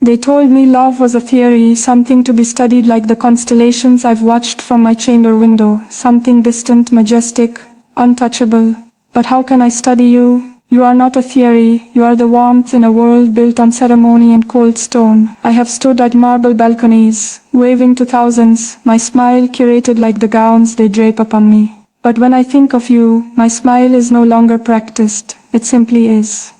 They told me love was a theory, something to be studied like the constellations I've watched from my chamber window, something distant, majestic, untouchable. But how can I study you? You are not a theory, you are the warmth in a world built on ceremony and cold stone. I have stood at marble balconies, waving to thousands, my smile curated like the gowns they drape upon me. But when I think of you, my smile is no longer practiced, it simply is.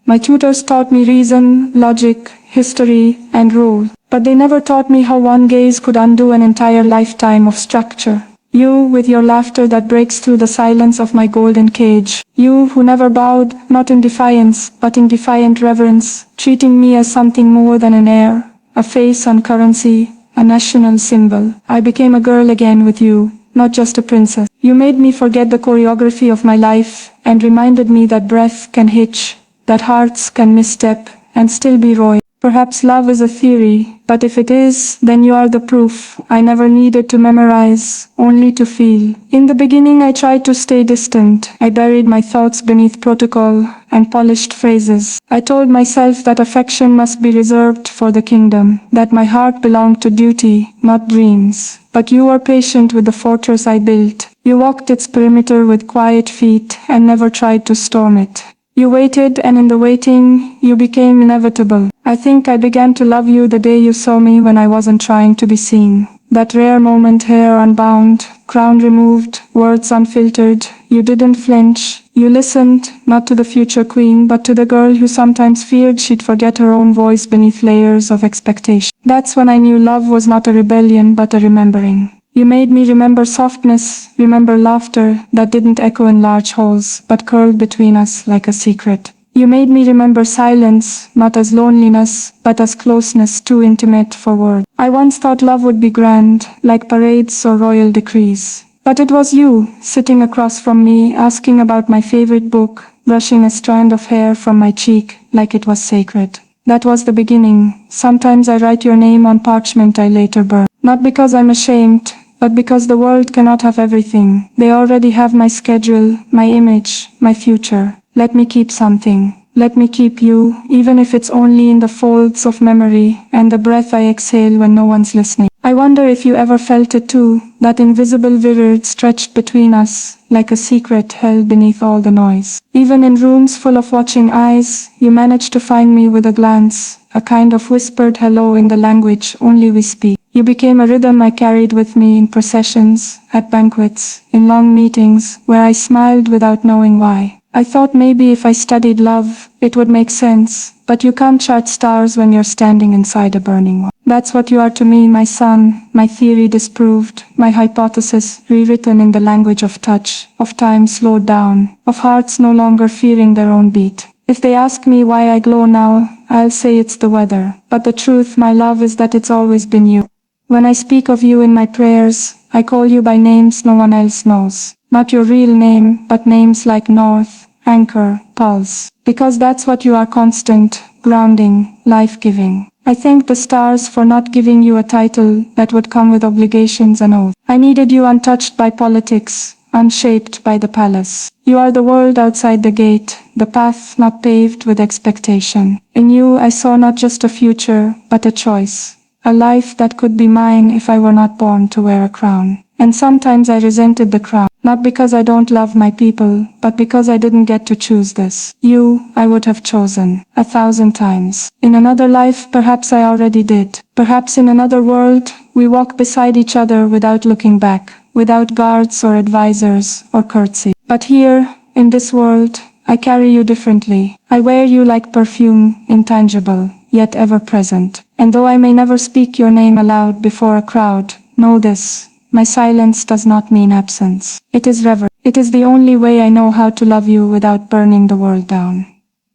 My tutors taught me reason, logic, history, and rule, but they never taught me how one gaze could undo an entire lifetime of structure. You, with your laughter that breaks through the silence of my golden cage. You, who never bowed, not in defiance, but in defiant reverence, treating me as something more than an heir, a face on currency, a national symbol. I became a girl again with you, not just a princess. You made me forget the choreography of my life, and reminded me that breath can hitch, that hearts can misstep, and still be royal. Perhaps love is a theory, but if it is, then you are the proof. I never needed to memorize, only to feel. In the beginning I tried to stay distant. I buried my thoughts beneath protocol and polished phrases. I told myself that affection must be reserved for the kingdom, that my heart belonged to duty, not dreams. But you were patient with the fortress I built. You walked its perimeter with quiet feet and never tried to storm it. You waited, and in the waiting, you became inevitable. I think I began to love you the day you saw me when I wasn't trying to be seen. That rare moment, hair unbound, crown removed, words unfiltered. You didn't flinch. You listened, not to the future queen, but to the girl who sometimes feared she'd forget her own voice beneath layers of expectation. That's when I knew love was not a rebellion, but a remembering. You made me remember softness, remember laughter that didn't echo in large halls, but curled between us like a secret. You made me remember silence, not as loneliness, but as closeness too intimate for words. I once thought love would be grand, like parades or royal decrees. But it was you, sitting across from me, asking about my favorite book, brushing a strand of hair from my cheek, like it was sacred. That was the beginning. Sometimes I write your name on parchment I later burn. Not because I'm ashamed, but because the world cannot have everything. They already have my schedule, my image, my future. Let me keep something. Let me keep you, even if it's only in the folds of memory and the breath I exhale when no one's listening. I wonder if you ever felt it too, that invisible river stretched between us, like a secret held beneath all the noise. Even in rooms full of watching eyes, you managed to find me with a glance, a kind of whispered hello in the language only we speak. You became a rhythm I carried with me in processions, at banquets, in long meetings, where I smiled without knowing why. I thought maybe if I studied love, it would make sense, but you can't chart stars when you're standing inside a burning one. That's what you are to me, my son, my theory disproved, my hypothesis rewritten in the language of touch, of time slowed down, of hearts no longer fearing their own beat. If they ask me why I glow now, I'll say it's the weather, but the truth, my love, is that it's always been you. When I speak of you in my prayers, I call you by names no one else knows. Not your real name, but names like North, Anchor, Pulse. Because that's what you are: constant, grounding, life-giving. I thank the stars for not giving you a title that would come with obligations and oaths. I needed you untouched by politics, unshaped by the palace. You are the world outside the gate, the path not paved with expectation. In you I saw not just a future, but a choice. A life that could be mine if I were not born to wear a crown. And sometimes I resented the crown, not because I don't love my people, but because I didn't get to choose this. You, I would have chosen 1,000 times. In another life, perhaps I already did. Perhaps in another world, we walk beside each other without looking back, without guards or advisors or curtsy. But here, in this world, I carry you differently. I wear you like perfume, intangible, yet ever present. And though I may never speak your name aloud before a crowd, know this: my silence does not mean absence. It is reverence. It is the only way I know how to love you without burning the world down.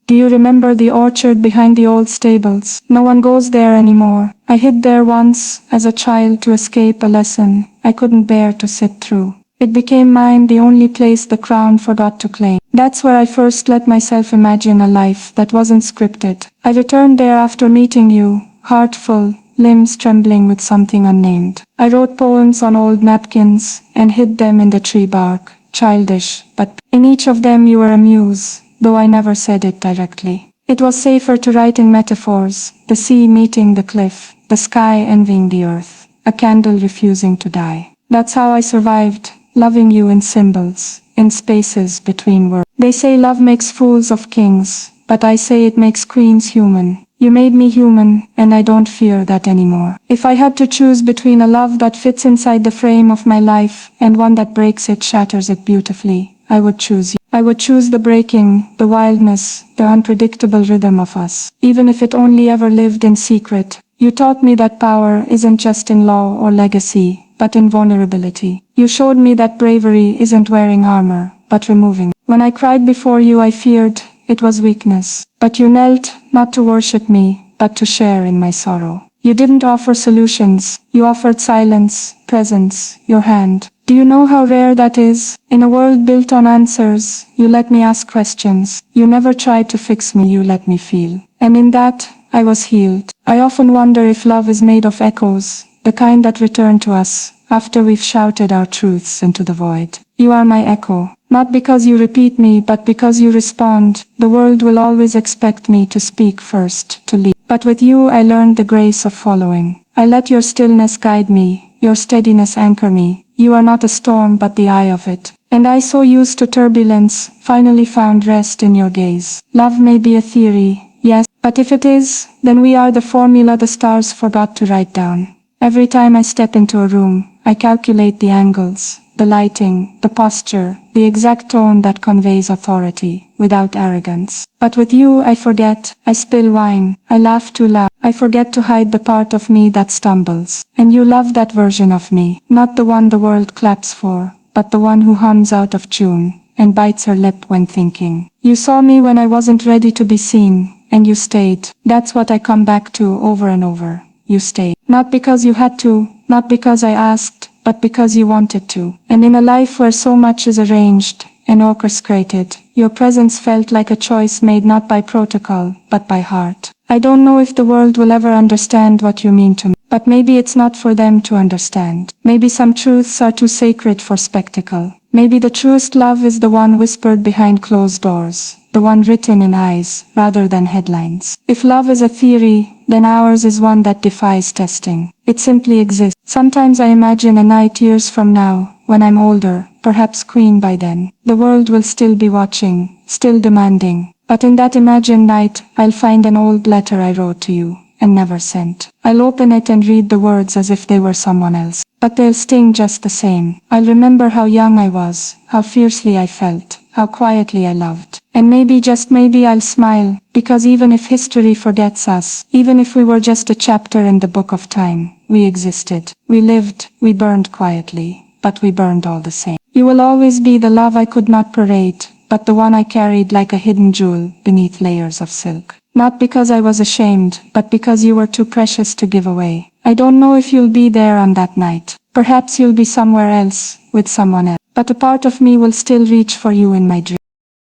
Do you remember the orchard behind the old stables? No one goes there anymore. I hid there once, as a child, to escape a lesson I couldn't bear to sit through. It became mine, the only place the crown forgot to claim. That's where I first let myself imagine a life that wasn't scripted. I returned there after meeting you, heart full, limbs trembling with something unnamed. I wrote poems on old napkins and hid them in the tree bark, childish, but in each of them you were a muse, though I never said it directly. It was safer to write in metaphors, the sea meeting the cliff, the sky envying the earth, a candle refusing to die. That's how I survived, loving you in symbols, in spaces between words. They say love makes fools of kings, but I say it makes queens human. You made me human, and I don't fear that anymore. If I had to choose between a love that fits inside the frame of my life, and one that breaks it, shatters it beautifully, I would choose you. I would choose the breaking, the wildness, the unpredictable rhythm of us. Even if it only ever lived in secret. You taught me that power isn't just in law or legacy, but in vulnerability. You showed me that bravery isn't wearing armor, but removing. When I cried before you, I feared it was weakness. But you knelt, not to worship me, but to share in my sorrow. You didn't offer solutions, you offered silence, presence, your hand. Do you know how rare that is? In a world built on answers, you let me ask questions. You never tried to fix me, you let me feel. And in that, I was healed. I often wonder if love is made of echoes, the kind that return to us, after we've shouted our truths into the void. You are my echo. Not because you repeat me, but because you respond. The world will always expect me to speak first, to lead. But with you I learned the grace of following. I let your stillness guide me, your steadiness anchor me. You are not a storm but the eye of it. And I, so used to turbulence, finally found rest in your gaze. Love may be a theory, yes, but if it is, then we are the formula the stars forgot to write down. Every time I step into a room, I calculate the angles, the lighting, the posture, the exact tone that conveys authority, without arrogance. But with you I forget, I spill wine, I laugh too loud, I forget to hide the part of me that stumbles. And you love that version of me, not the one the world claps for, but the one who hums out of tune, and bites her lip when thinking. You saw me when I wasn't ready to be seen, and you stayed. That's what I come back to over and over. You stayed. Not because you had to, not because I asked, but because you wanted to. And in a life where so much is arranged and orchestrated, your presence felt like a choice made not by protocol, but by heart. I don't know if the world will ever understand what you mean to me, but maybe it's not for them to understand. Maybe some truths are too sacred for spectacle. Maybe the truest love is the one whispered behind closed doors, the one written in eyes, rather than headlines. If love is a theory, then ours is one that defies testing. It simply exists. Sometimes I imagine a night years from now, when I'm older, perhaps queen by then. The world will still be watching, still demanding. But in that imagined night, I'll find an old letter I wrote to you, and never sent. I'll open it and read the words as if they were someone else. But they'll sting just the same. I'll remember how young I was, how fiercely I felt, how quietly I loved. And maybe, just maybe, I'll smile, because even if history forgets us, even if we were just a chapter in the book of time, we existed. We lived, we burned quietly, but we burned all the same. You will always be the love I could not parade, but the one I carried like a hidden jewel beneath layers of silk. Not because I was ashamed, but because you were too precious to give away. I don't know if you'll be there on that night. Perhaps you'll be somewhere else, with someone else. But a part of me will still reach for you in my dreams.